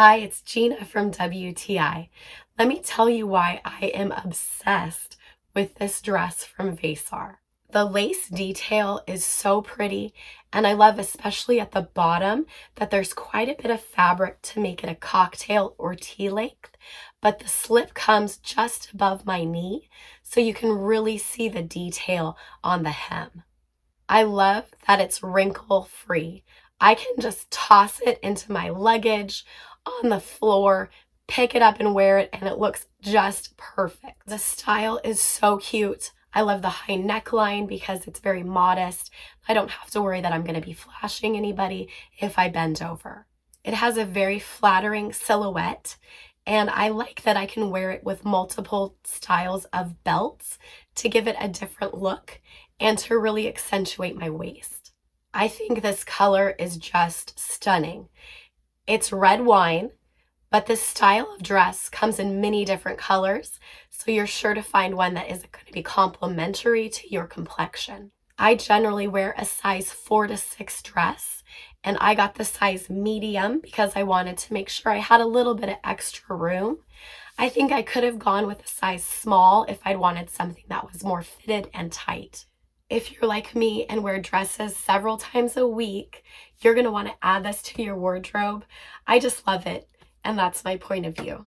Hi, it's Gina from WTI. Let me tell you why I am obsessed with this dress from VEIISAR. The lace detail is so pretty, and I love especially at the bottom that there's quite a bit of fabric to make it a cocktail or tea length, but the slip comes just above my knee, so you can really see the detail on the hem. I love that it's wrinkle free. I can just toss it into my luggage on the floor, pick it up and wear it, and it looks just perfect. The style is so cute. I love the high neckline because it's very modest. I don't have to worry that I'm going to be flashing anybody if I bend over. It has a very flattering silhouette, and I like that I can wear it with multiple styles of belts to give it a different look and to really accentuate my waist. I think this color is just stunning. It's red wine, but this style of dress comes in many different colors, so you're sure to find one that is going to be complementary to your complexion. I generally wear a size 4 to 6 dress, and I got the size medium because I wanted to make sure I had a little bit of extra room. I think I could have gone with a size small if I'd wanted something that was more fitted and tight. If you're like me and wear dresses several times a week, you're going to want to add this to your wardrobe. I just love it, and that's my point of view.